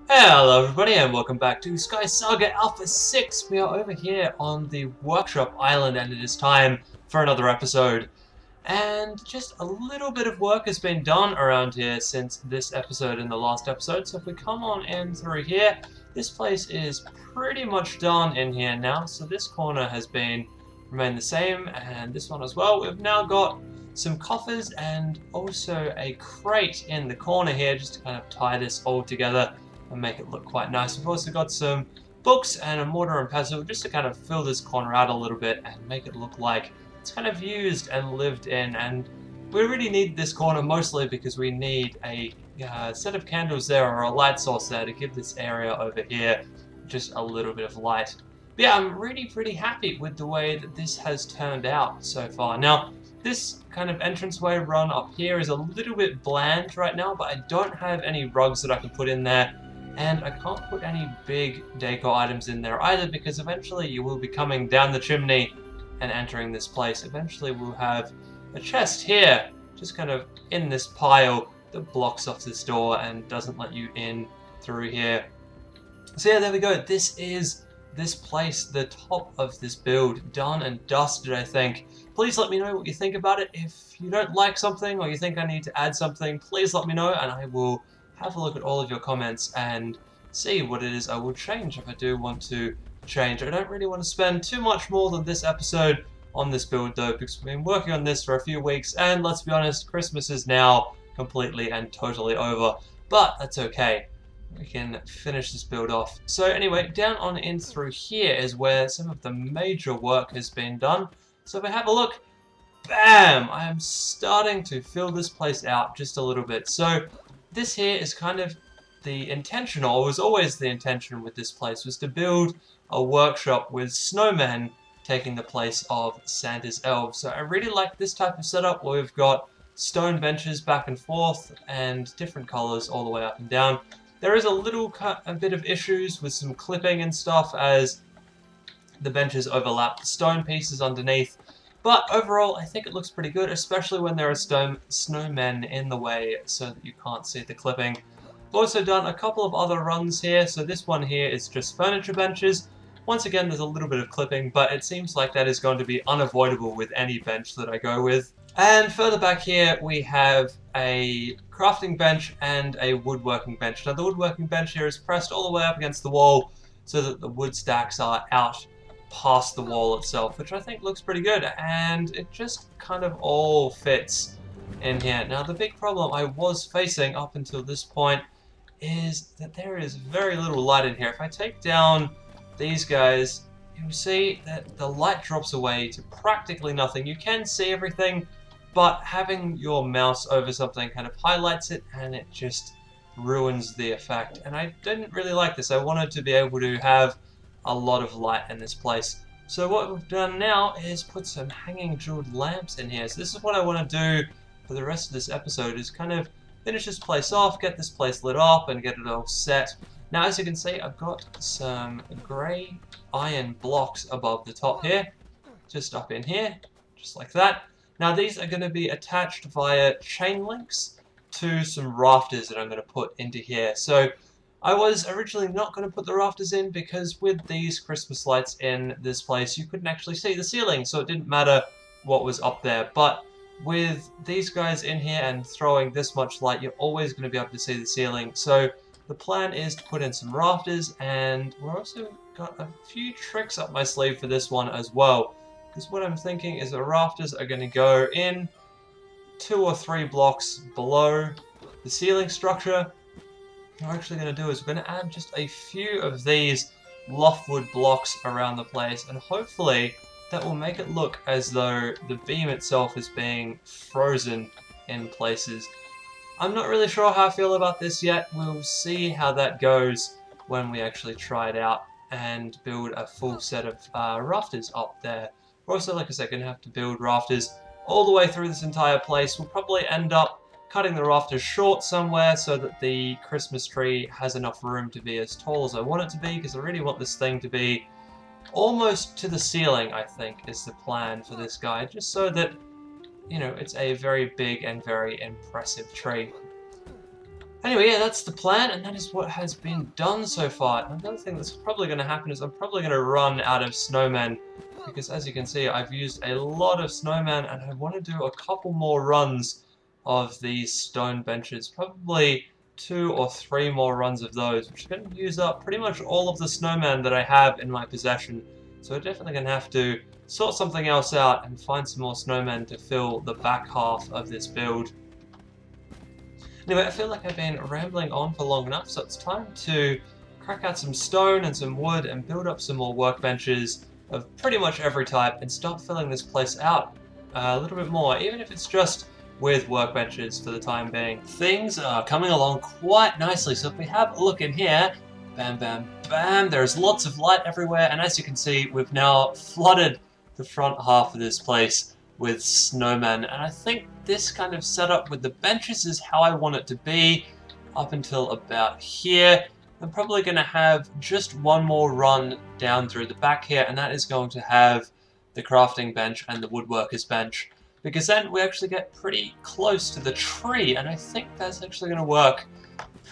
Hello everybody and welcome back to SkySaga Alpha 6. We are over here on the Workshop Island and it is time for another episode. And just a little bit of work has been done around here since this episode and the last episode. So if we come on in through here, this place is pretty much done in here now. So this corner has remained the same and this one as well. We've now got some coffers and also a crate in the corner here just to kind of tie this all together and make it look quite nice. We've also got some books and a mortar and pestle just to kind of fill this corner out a little bit and make it look like it's kind of used and lived in. And we really need this corner mostly because we need a set of candles there or a light source there to give this area over here just a little bit of light. But yeah, I'm really pretty happy with the way that this has turned out so far. Now, this kind of entranceway run up here is a little bit bland right now, but I don't have any rugs that I can put in there. And I can't put any big decor items in there either because eventually you will be coming down the chimney and entering this place. Eventually we'll have a chest here, just kind of in this pile that blocks off this door and doesn't let you in through here. So yeah, there we go. This is this place, the top of this build, done and dusted, I think. Please let me know what you think about it. If you don't like something or you think I need to add something, please let me know and I will have a look at all of your comments and see what it is I will change if I do want to change. I don't really want to spend too much more than this episode on this build though, because we've been working on this for a few weeks and let's be honest, Christmas is now completely and totally over. But that's okay. We can finish this build off. So anyway, down on in through here is where some of the major work has been done. So if I have a look, bam! I am starting to fill this place out just a little bit. So this here is kind of the intention, or was always the intention with this place, was to build a workshop with snowmen taking the place of Santa's elves. So I really like this type of setup where we've got stone benches back and forth and different colors all the way up and down. There is a bit of issues with some clipping and stuff as the benches overlap the stone pieces underneath. But overall, I think it looks pretty good, especially when there are snowmen in the way so that you can't see the clipping. I've also done a couple of other runs here, so this one here is just furniture benches. Once again, there's a little bit of clipping, but it seems like that is going to be unavoidable with any bench that I go with. And further back here, we have a crafting bench and a woodworking bench. Now, the woodworking bench here is pressed all the way up against the wall so that the wood stacks are out past the wall itself, which I think looks pretty good, and it just kind of all fits in here. Now the big problem I was facing up until this point is that there is very little light in here. If I take down these guys, you'll see that the light drops away to practically nothing. You can see everything, but having your mouse over something kind of highlights it and it just ruins the effect. And I didn't really like this. I wanted to be able to have a lot of light in this place. So what we've done now is put some hanging jeweled lamps in here. So this is what I want to do for the rest of this episode, is kind of finish this place off, get this place lit up and get it all set. Now as you can see, I've got some grey iron blocks above the top here, just up in here, just like that. Now these are going to be attached via chain links to some rafters that I'm going to put into here. So I was originally not going to put the rafters in because with these Christmas lights in this place, you couldn't actually see the ceiling, so it didn't matter what was up there. But with these guys in here and throwing this much light, you're always going to be able to see the ceiling. So the plan is to put in some rafters, and we're also got a few tricks up my sleeve for this one as well. Because what I'm thinking is the rafters are going to go in 2 or 3 blocks below the ceiling structure. What we're actually going to do is we're going to add just a few of these loftwood blocks around the place, and hopefully that will make it look as though the beam itself is being frozen in places. I'm not really sure how I feel about this yet. We'll see how that goes when we actually try it out and build a full set of rafters up there. We're also, like I said, going to have to build rafters all the way through this entire place. We'll probably end up cutting the rafters short somewhere so that the Christmas tree has enough room to be as tall as I want it to be, because I really want this thing to be almost to the ceiling, I think, is the plan for this guy, just so that, you know, it's a very big and very impressive tree. Anyway, yeah, that's the plan, and that is what has been done so far. Another thing that's probably going to happen is I'm probably going to run out of snowmen, because as you can see, I've used a lot of snowmen, and I want to do a couple more runs of these stone benches. Probably 2 or 3 more runs of those, which is going to use up pretty much all of the snowmen that I have in my possession. So we're definitely going to have to sort something else out and find some more snowmen to fill the back half of this build. Anyway, I feel like I've been rambling on for long enough, so it's time to crack out some stone and some wood and build up some more workbenches of pretty much every type and start filling this place out a little bit more, even if it's just with workbenches for the time being. Things are coming along quite nicely, so if we have a look in here, bam, bam, bam, there's lots of light everywhere, and as you can see, we've now flooded the front half of this place with snowmen, and I think this kind of setup with the benches is how I want it to be up until about here. I'm probably going to have just one more run down through the back here, and that is going to have the crafting bench and the woodworker's bench, because then we actually get pretty close to the tree, and I think that's actually going to work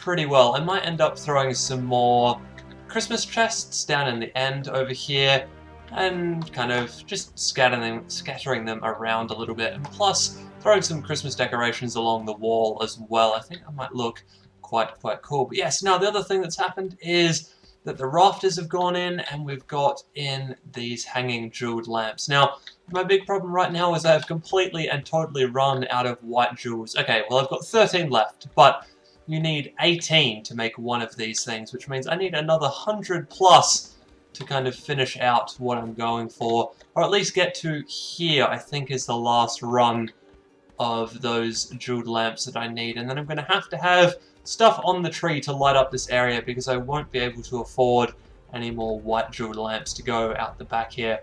pretty well. I might end up throwing some more Christmas chests down in the end over here, and kind of just scattering them around a little bit, and plus throwing some Christmas decorations along the wall as well. I think I might look quite cool. But yes, now the other thing that's happened is that the rafters have gone in, and we've got in these hanging jeweled lamps. Now, my big problem right now is I've completely and totally run out of white jewels. Okay, well I've got 13 left, but you need 18 to make one of these things, which means I need another 100 plus to kind of finish out what I'm going for, or at least get to here, I think is the last run of those jeweled lamps that I need, and then I'm going to have stuff on the tree to light up this area, because I won't be able to afford any more white jeweled lamps to go out the back here.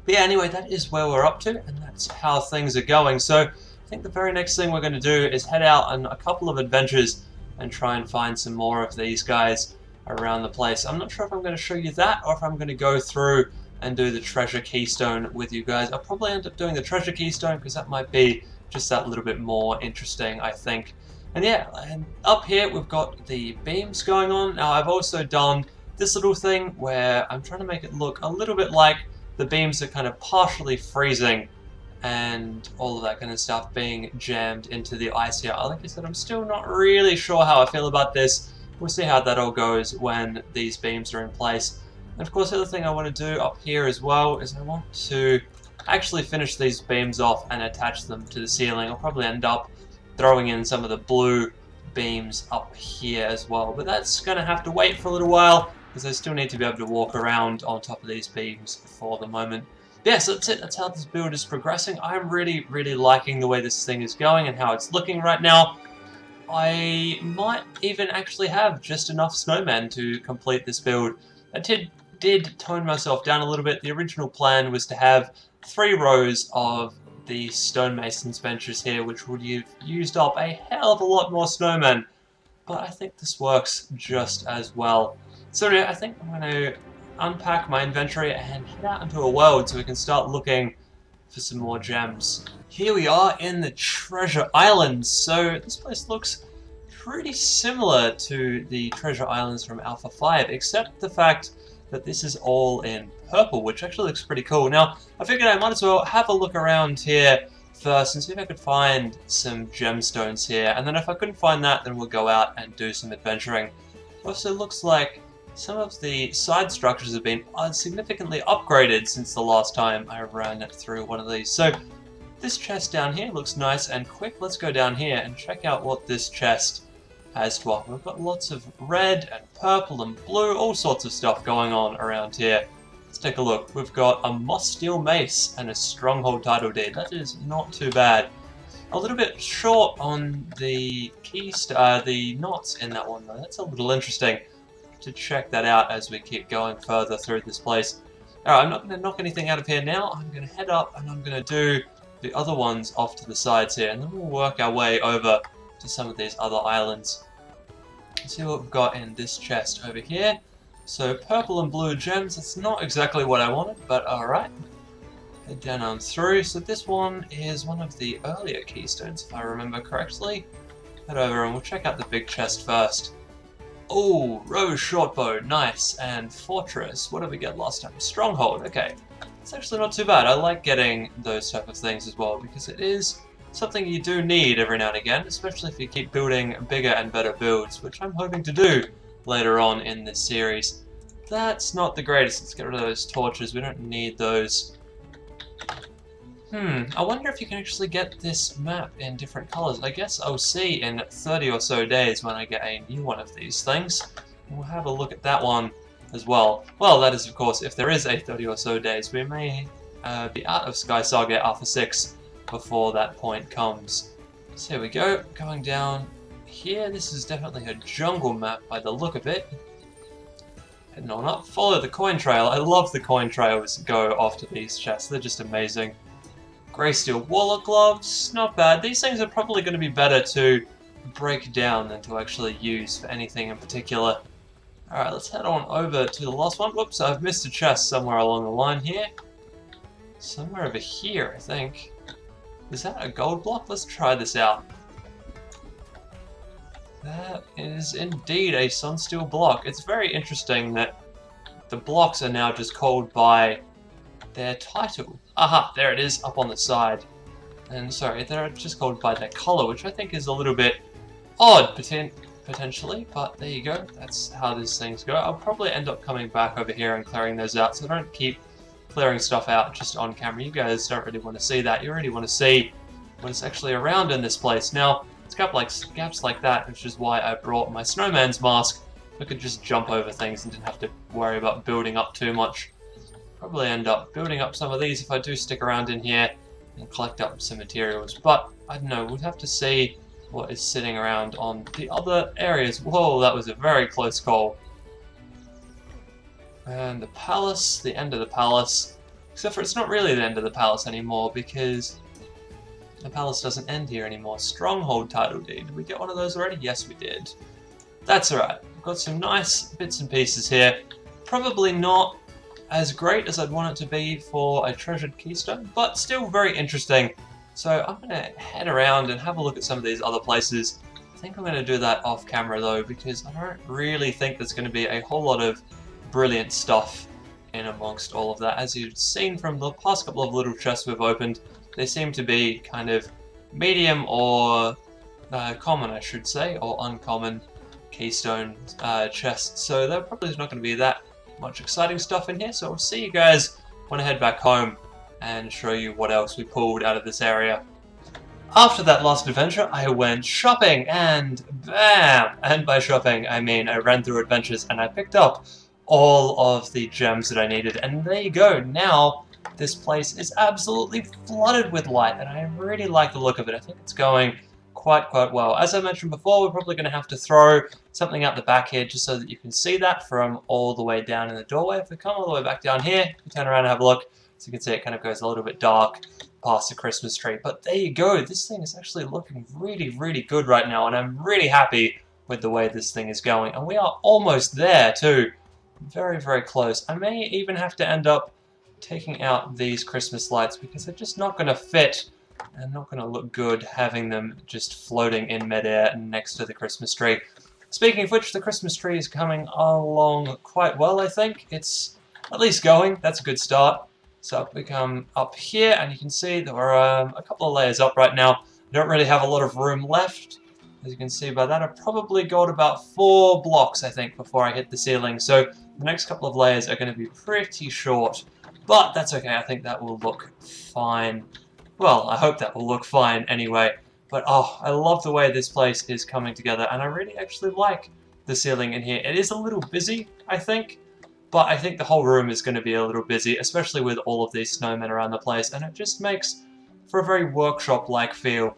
But yeah, anyway, that is where we're up to, and that's how things are going. So I think the very next thing we're going to do is head out on a couple of adventures and try and find some more of these guys around the place. I'm not sure if I'm going to show you that, or if I'm going to go through and do the treasure keystone with you guys. I'll probably end up doing the treasure keystone, because that might be just that little bit more interesting, I think. And yeah, and up here we've got the beams going on. Now I've also done this little thing where I'm trying to make it look a little bit like the beams are kind of partially freezing and all of that kind of stuff being jammed into the ice here. Like I said, I'm still not really sure how I feel about this. We'll see how that all goes when these beams are in place. And of course, the other thing I want to do up here as well is I want to actually finish these beams off and attach them to the ceiling. I'll probably end up throwing in some of the blue beams up here as well. But that's going to have to wait for a little while, because I still need to be able to walk around on top of these beams for the moment. But yeah, so that's it. That's how this build is progressing. I'm really liking the way this thing is going and how it's looking right now. I might even actually have just enough snowmen to complete this build. I did tone myself down a little bit. The original plan was to have 3 rows of the stonemasons benches here, which would have used up a hell of a lot more snowmen. But I think this works just as well. So anyway, I think I'm going to unpack my inventory and head out into a world so we can start looking for some more gems. Here we are in the Treasure Islands. So this place looks pretty similar to the Treasure Islands from Alpha 5, except the fact that this is all in purple, which actually looks pretty cool. Now, I figured I might as well have a look around here first and see if I could find some gemstones here, and then if I couldn't find that, then we'll go out and do some adventuring. Also looks like some of the side structures have been significantly upgraded since the last time I ran through one of these. So this chest down here looks nice and quick. Let's go down here and check out what this chest has to offer. We've got lots of red and purple and blue, all sorts of stuff going on around here. Let's take a look. We've got a moss steel mace and a stronghold title deed. That is not too bad. A little bit short on the the knots in that one though. That's a little interesting to check that out as we keep going further through this place. Alright, I'm not going to knock anything out of here now. I'm going to head up and I'm going to do the other ones off to the sides here, and then we'll work our way over to some of these other islands. Let's see what we've got in this chest over here. So purple and blue gems, that's not exactly what I wanted, but alright. Head down on through. So this one is one of the earlier keystones, if I remember correctly. head over and we'll check out the big chest first. Oh, Rose Shortbow, nice. And Fortress, what did we get last time? Stronghold, okay. It's actually not too bad. I like getting those type of things as well because it is something you do need every now and again, especially if you keep building bigger and better builds, which I'm hoping to do later on in this series. That's not the greatest. Let's get rid of those torches. We don't need those. I wonder if you can actually get this map in different colors. I guess I'll see in 30 or so days when I get a new one of these things. We'll have a look at that one as well. Well, that is of course if there is a 30 or so days. We may be out of SkySaga Alpha 6 before that point comes. So here we go, going down here. This is definitely a jungle map by the look of it. Heading on up, follow the coin trail. I love the coin trails go off to these chests, they're just amazing. Grey steel warlock gloves, not bad. These things are probably going to be better to break down than to actually use for anything in particular. Alright, let's head on over to the last one. Whoops, I've missed a chest somewhere along the line here. Somewhere over here, I think. Is that a gold block? Let's try this out. That is indeed a sunsteel block. It's very interesting that the blocks are now just called by their title. Aha, there it is, up on the side. And sorry, they're just called by their color, which I think is a little bit odd, potentially, but there you go. That's how these things go. I'll probably end up coming back over here and clearing those out, so don't keep clearing stuff out just on camera. You guys don't really want to see that. You really want to see what is actually around in this place. Now, it's got like gaps like that, which is why I brought my snowman's mask. I could just jump over things and didn't have to worry about building up too much. Probably end up building up some of these if I do stick around in here and collect up some materials, but I don't know, we'll have to see what is sitting around on the other areas. Whoa, that was a very close call. And the palace, the end of the palace, except for it's not really the end of the palace anymore because the palace doesn't end here anymore. Stronghold title deed, did we get one of those already? Yes we did. That's alright, we've got some nice bits and pieces here. Probably not as great as I'd want it to be for a treasured keystone, but still very interesting. So I'm going to head around and have a look at some of these other places. I think I'm going to do that off camera though, because I don't really think there's going to be a whole lot of brilliant stuff in amongst all of that. As you've seen from the past couple of little chests we've opened, they seem to be kind of medium or common, I should say, or uncommon keystone chests. So there probably is not going to be that much exciting stuff in here, so I'll see you guys when I head back home and show you what else we pulled out of this area. After that last adventure, I went shopping and bam! And by shopping, I mean I ran through adventures and I picked up all of the gems that I needed, and there you go. Now this place is absolutely flooded with light and I really like the look of it. I think it's going quite well. As I mentioned before, we're probably going to have to throw something out the back here just so that you can see that from all the way down in the doorway. If we come all the way back down here, we turn around and have a look, so you can see it kind of goes a little bit dark past the Christmas tree. But there you go, this thing is actually looking really good right now, and I'm really happy with the way this thing is going. And we are almost there too. Very close. I may even have to end up taking out these Christmas lights because they're just not going to fit and not going to look good having them just floating in midair next to the Christmas tree. Speaking of which, the Christmas tree is coming along quite well, I think. It's at least going. That's a good start. So we come up here, and you can see that we're a couple of layers up right now. I don't really have a lot of room left. As you can see by that, I've probably got about 4 blocks, I think, before I hit the ceiling. So the next couple of layers are going to be pretty short. But that's okay. I think that will look fine. Well, I hope that will look fine anyway. But oh, I love the way this place is coming together, and I really actually like the ceiling in here. It is a little busy, I think, but I think the whole room is going to be a little busy, especially with all of these snowmen around the place, and it just makes for a very workshop-like feel.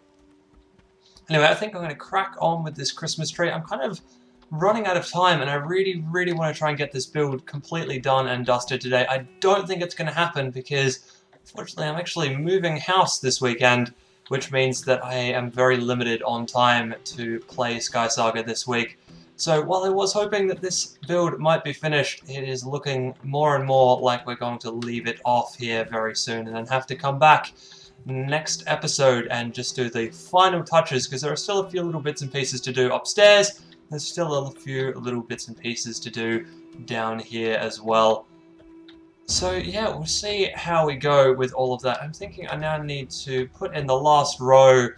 Anyway, I think I'm going to crack on with this Christmas tree. I'm kind of running out of time, and I really want to try and get this build completely done and dusted today. I don't think it's going to happen because unfortunately, I'm actually moving house this weekend, which means that I am very limited on time to play SkySaga this week. So while I was hoping that this build might be finished, it is looking more and more like we're going to leave it off here very soon and then have to come back next episode and just do the final touches, because there are still a few little bits and pieces to do upstairs. There's still a few little bits and pieces to do down here as well. So yeah, we'll see how we go with all of that. I'm thinking I now need to put in the last row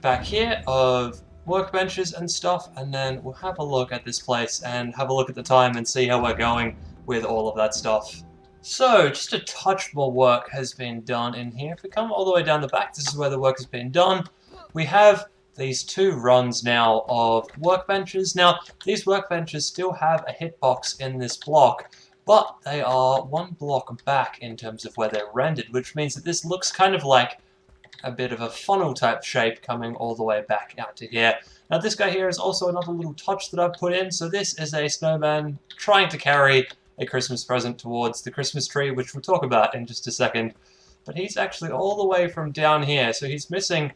back here of workbenches and stuff, and then we'll have a look at this place and have a look at the time and see how we're going with all of that stuff. So, just a touch more work has been done in here. If we come all the way down the back, this is where the work has been done. We have these 2 runs now of workbenches. Now, these workbenches still have a hitbox in this block, but they are 1 block back in terms of where they're rendered, which means that this looks kind of like a bit of a funnel type shape coming all the way back out to here. Now, this guy here is also another little touch that I've put in. So this is a snowman trying to carry a Christmas present towards the Christmas tree, which we'll talk about in just a second. But he's actually all the way from down here, so he's missing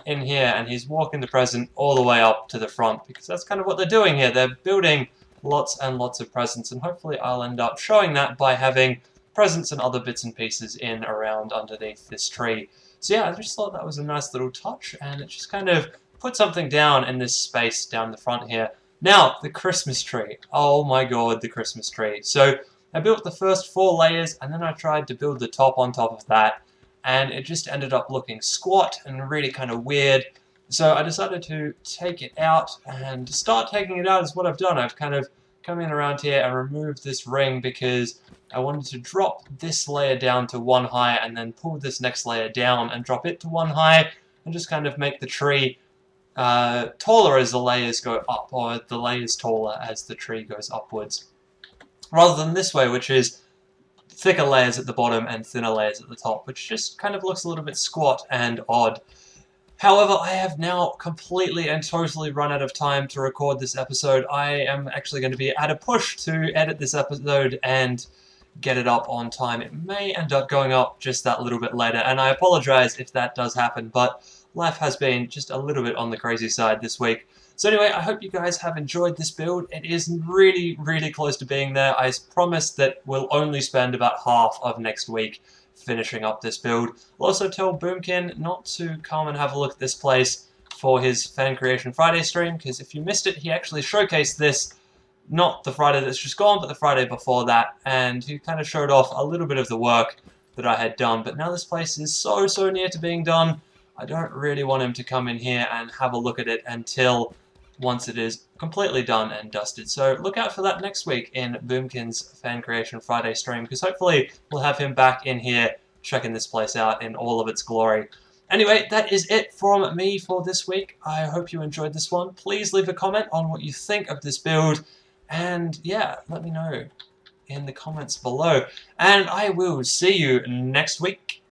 in here, and he's walking the present all the way up to the front, because that's kind of what they're doing here. They're building lots and lots of presents, and hopefully I'll end up showing that by having presents and other bits and pieces in around underneath this tree. So yeah, I just thought that was a nice little touch, and it just kind of put something down in this space down the front here. Now, the Christmas tree. Oh my god, the Christmas tree. So, I built the first 4 layers, and then I tried to build the top on top of that, and it just ended up looking squat and really kind of weird. So I decided to take it out, and start taking it out is what I've done. I've kind of come in around here and removed this ring because I wanted to drop this layer down to 1 high, and then pull this next layer down and drop it to 1 high, and just kind of make the tree taller as the layers go up, or the layers taller as the tree goes upwards. Rather than this way, which is thicker layers at the bottom and thinner layers at the top, which just kind of looks a little bit squat and odd. However, I have now completely and totally run out of time to record this episode. I am actually going to be at a push to edit this episode and get it up on time. It may end up going up just that little bit later, and I apologize if that does happen, but life has been just a little bit on the crazy side this week. So anyway, I hope you guys have enjoyed this build. It is really, really close to being there. I promise that we'll only spend about half of next week finishing up this build. I'll also tell Boomkin not to come and have a look at this place for his Fan Creation Friday stream, because if you missed it, he actually showcased this, not the Friday that's just gone, but the Friday before that, and he kind of showed off a little bit of the work that I had done. But now this place is so near to being done, I don't really want him to come in here and have a look at it until once it is completely done and dusted. So look out for that next week in Boomkin's Fan Creation Friday stream, because hopefully we'll have him back in here checking this place out in all of its glory. Anyway, that is it from me for this week. I hope you enjoyed this one. Please leave a comment on what you think of this build, and yeah, let me know in the comments below. And I will see you next week.